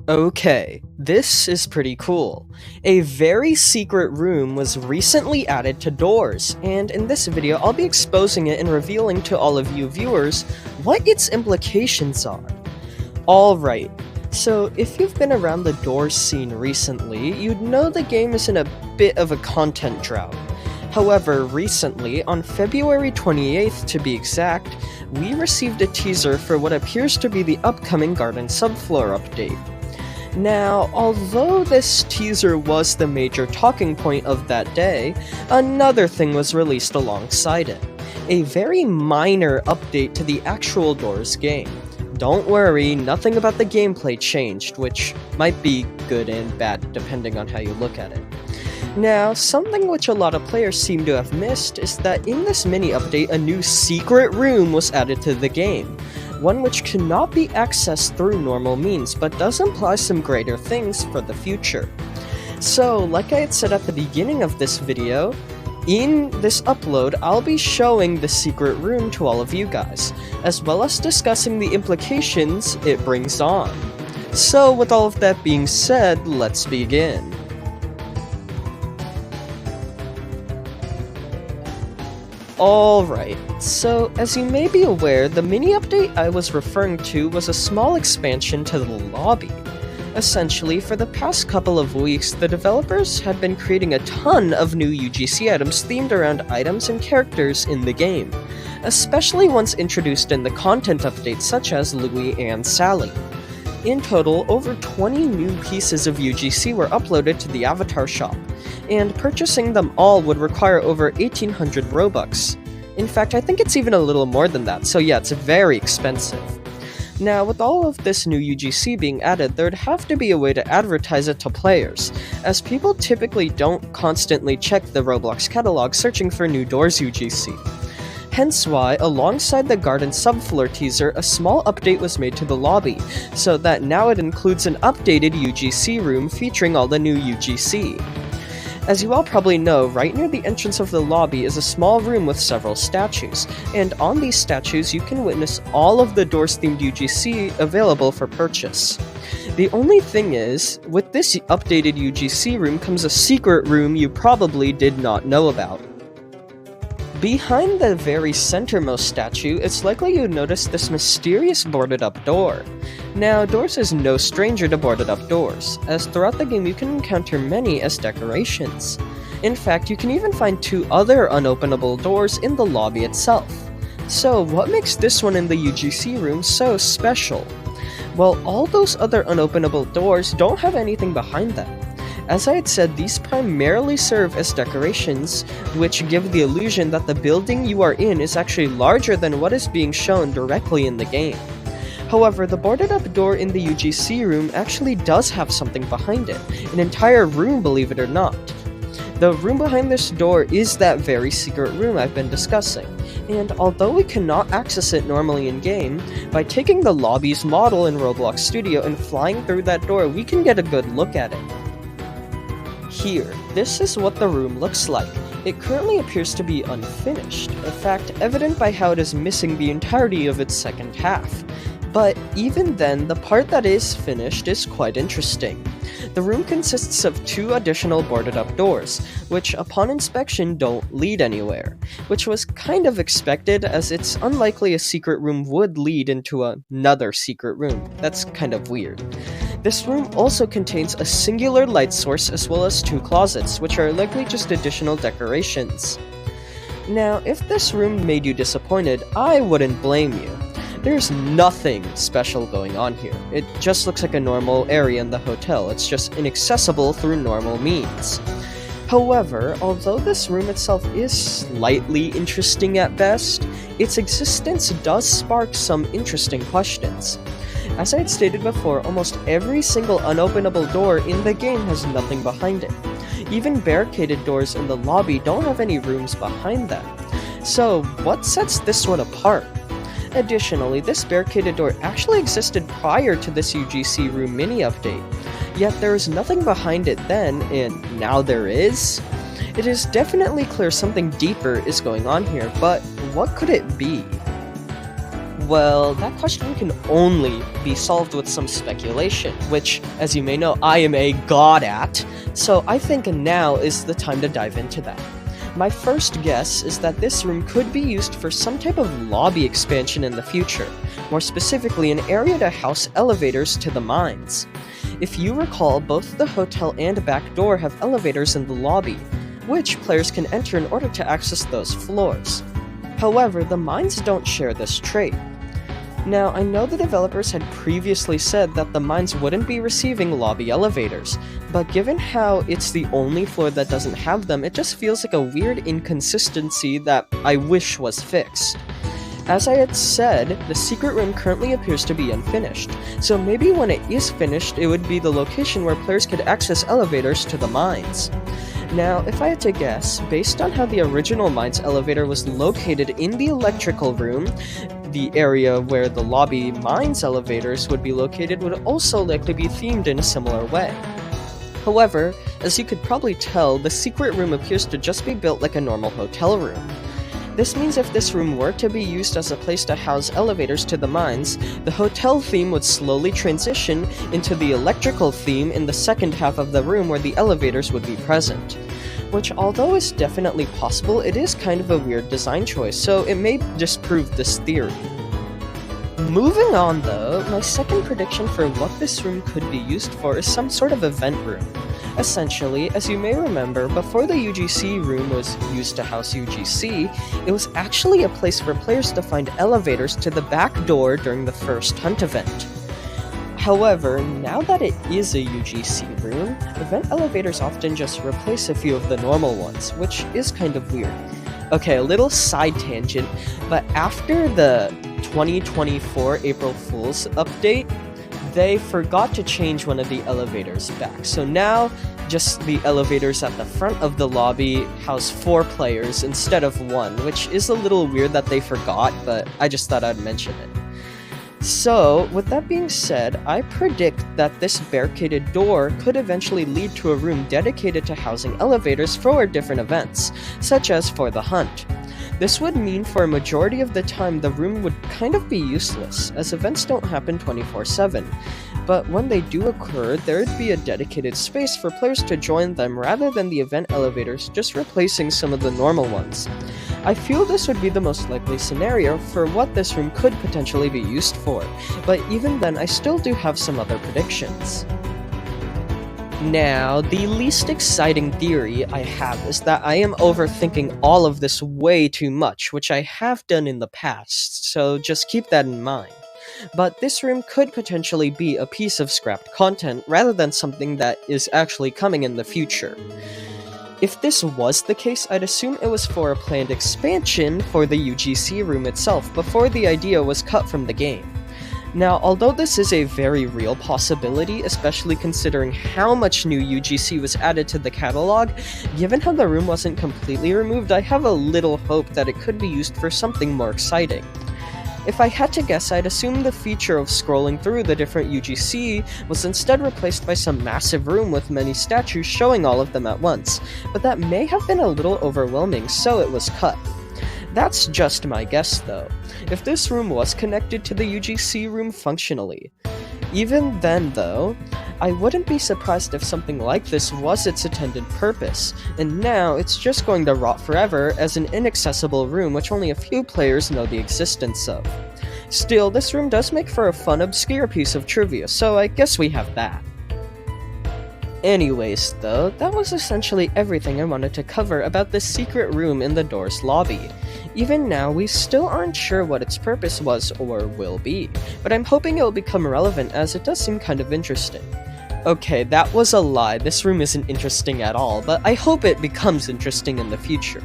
Okay, this is pretty cool. A very secret room was recently added to Doors, and in this video I'll be exposing it and revealing to all of you viewers what its implications are. Alright, so if you've been around the Doors scene recently, you'd know the game is in a bit of a content drought. However, recently, on February 28th to be exact, we received a teaser for what appears to be the upcoming Garden Subfloor update. Now, although this teaser was the major talking point of that day, another thing was released alongside it. A very minor update to the actual Doors game. Don't worry, nothing about the gameplay changed, which might be good and bad depending on how you look at it. Now, something which a lot of players seem to have missed is that in this mini update a new secret room was added to the game. One which cannot be accessed through normal means, but does imply some greater things for the future. So, like I had said at the beginning of this video, in this upload I'll be showing the secret room to all of you guys, as well as discussing the implications it brings on. So with all of that being said, let's begin. Alright, so as you may be aware, the mini update I was referring to was a small expansion to the lobby. Essentially, for the past couple of weeks, the developers had been creating a ton of new UGC items themed around items and characters in the game, especially ones introduced in the content updates such as Louie and Sally. In total, over 20 new pieces of UGC were uploaded to the Avatar shop, and purchasing them all would require over 1800 Robux. In fact, I think it's even a little more than that, so yeah, it's very expensive. Now, with all of this new UGC being added, there'd have to be a way to advertise it to players, as people typically don't constantly check the Roblox catalog searching for new Doors UGC. Hence why, alongside the Garden Subfloor teaser, a small update was made to the lobby, so that now it includes an updated UGC room featuring all the new UGC. As you all probably know, right near the entrance of the lobby is a small room with several statues, and on these statues you can witness all of the Doors-themed UGC available for purchase. The only thing is, with this updated UGC room comes a secret room you probably did not know about. Behind the very centermost statue, it's likely you'd notice this mysterious boarded-up door. Now, Doors is no stranger to boarded-up doors, as throughout the game you can encounter many as decorations. In fact, you can even find two other unopenable doors in the lobby itself. So, what makes this one in the UGC room so special? Well, all those other unopenable doors don't have anything behind them. As I had said, these primarily serve as decorations, which give the illusion that the building you are in is actually larger than what is being shown directly in the game. However, the boarded-up door in the UGC room actually does have something behind it, an entire room, believe it or not. The room behind this door is that very secret room I've been discussing, and although we cannot access it normally in-game, by taking the lobby's model in Roblox Studio and flying through that door, we can get a good look at it. Here, this is what the room looks like. It currently appears to be unfinished, a fact evident by how it is missing the entirety of its second half. But even then, the part that is finished is quite interesting. The room consists of two additional boarded-up doors, which upon inspection don't lead anywhere, which was kind of expected as it's unlikely a secret room would lead into another secret room. That's kind of weird. This room also contains a singular light source as well as two closets, which are likely just additional decorations. Now, if this room made you disappointed, I wouldn't blame you. There's nothing special going on here. It just looks like a normal area in the hotel. It's just inaccessible through normal means. However, although this room itself is slightly interesting at best, its existence does spark some interesting questions. As I had stated before, almost every single unopenable door in the game has nothing behind it. Even barricaded doors in the lobby don't have any rooms behind them. So, what sets this one apart? Additionally, this barricaded door actually existed prior to this UGC room mini update, yet there is nothing behind it then, and now there is? It is definitely clear something deeper is going on here, but what could it be? Well, that question can only be solved with some speculation, which, as you may know, I am a god at, so I think now is the time to dive into that. My first guess is that this room could be used for some type of lobby expansion in the future, more specifically an area to house elevators to the mines. If you recall, both the hotel and back door have elevators in the lobby, which players can enter in order to access those floors. However, the mines don't share this trait. Now, I know the developers had previously said that the mines wouldn't be receiving lobby elevators, but given how it's the only floor that doesn't have them, it just feels like a weird inconsistency that I wish was fixed. As I had said, the secret room currently appears to be unfinished, so maybe when it is finished, it would be the location where players could access elevators to the mines. Now, if I had to guess, based on how the original mines elevator was located in the electrical room, the area where the lobby mines elevators would be located would also likely be themed in a similar way. However, as you could probably tell, the secret room appears to just be built like a normal hotel room. This means if this room were to be used as a place to house elevators to the mines, the hotel theme would slowly transition into the electrical theme in the second half of the room where the elevators would be present. Which, although is definitely possible, it is kind of a weird design choice, so it may disprove this theory. Moving on though, my second prediction for what this room could be used for is some sort of event room. Essentially, as you may remember, before the UGC room was used to house UGC, it was actually a place for players to find elevators to the back door during the first hunt event. However, now that it is a UGC room, event elevators often just replace a few of the normal ones, which is kind of weird. Okay, a little side tangent, but after the 2024 April Fool's update, they forgot to change one of the elevators back. So now, just the elevators at the front of the lobby house 4 players instead of 1, which is a little weird that they forgot, but I just thought I'd mention it. So, with that being said, I predict that this barricaded door could eventually lead to a room dedicated to housing elevators for different events, such as for the hunt. This would mean for a majority of the time the room would kind of be useless, as events don't happen 24/7. But when they do occur, there would be a dedicated space for players to join them rather than the event elevators just replacing some of the normal ones. I feel this would be the most likely scenario for what this room could potentially be used for, but even then I still do have some other predictions. Now, the least exciting theory I have is that I am overthinking all of this way too much, which I have done in the past, so just keep that in mind. But this room could potentially be a piece of scrapped content rather than something that is actually coming in the future. If this was the case, I'd assume it was for a planned expansion for the UGC room itself before the idea was cut from the game. Now, although this is a very real possibility, especially considering how much new UGC was added to the catalog, given how the room wasn't completely removed, I have a little hope that it could be used for something more exciting. If I had to guess, I'd assume the feature of scrolling through the different UGC was instead replaced by some massive room with many statues showing all of them at once, but that may have been a little overwhelming, so it was cut. That's just my guess though, if this room was connected to the UGC room functionally. Even then though, I wouldn't be surprised if something like this was its intended purpose, and now it's just going to rot forever as an inaccessible room which only a few players know the existence of. Still, this room does make for a fun, obscure piece of trivia, so I guess we have that. Anyways though, that was essentially everything I wanted to cover about the secret room in the Doors lobby. Even now, we still aren't sure what its purpose was or will be, but I'm hoping it will become relevant as it does seem kind of interesting. Okay, that was a lie, this room isn't interesting at all, but I hope it becomes interesting in the future.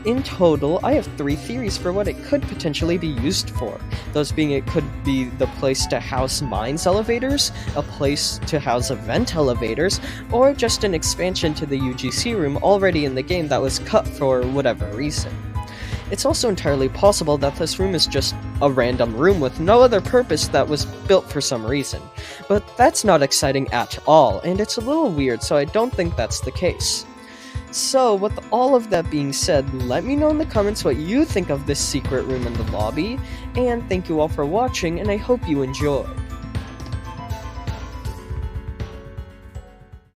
In total, I have 3 theories for what it could potentially be used for. Those being it could be the place to house mines elevators, a place to house event elevators, or just an expansion to the UGC room already in the game that was cut for whatever reason. It's also entirely possible that this room is just a random room with no other purpose that was built for some reason. But that's not exciting at all, and it's a little weird, so I don't think that's the case. So, with all of that being said, let me know in the comments what you think of this secret room in the lobby, and thank you all for watching, and I hope you enjoy.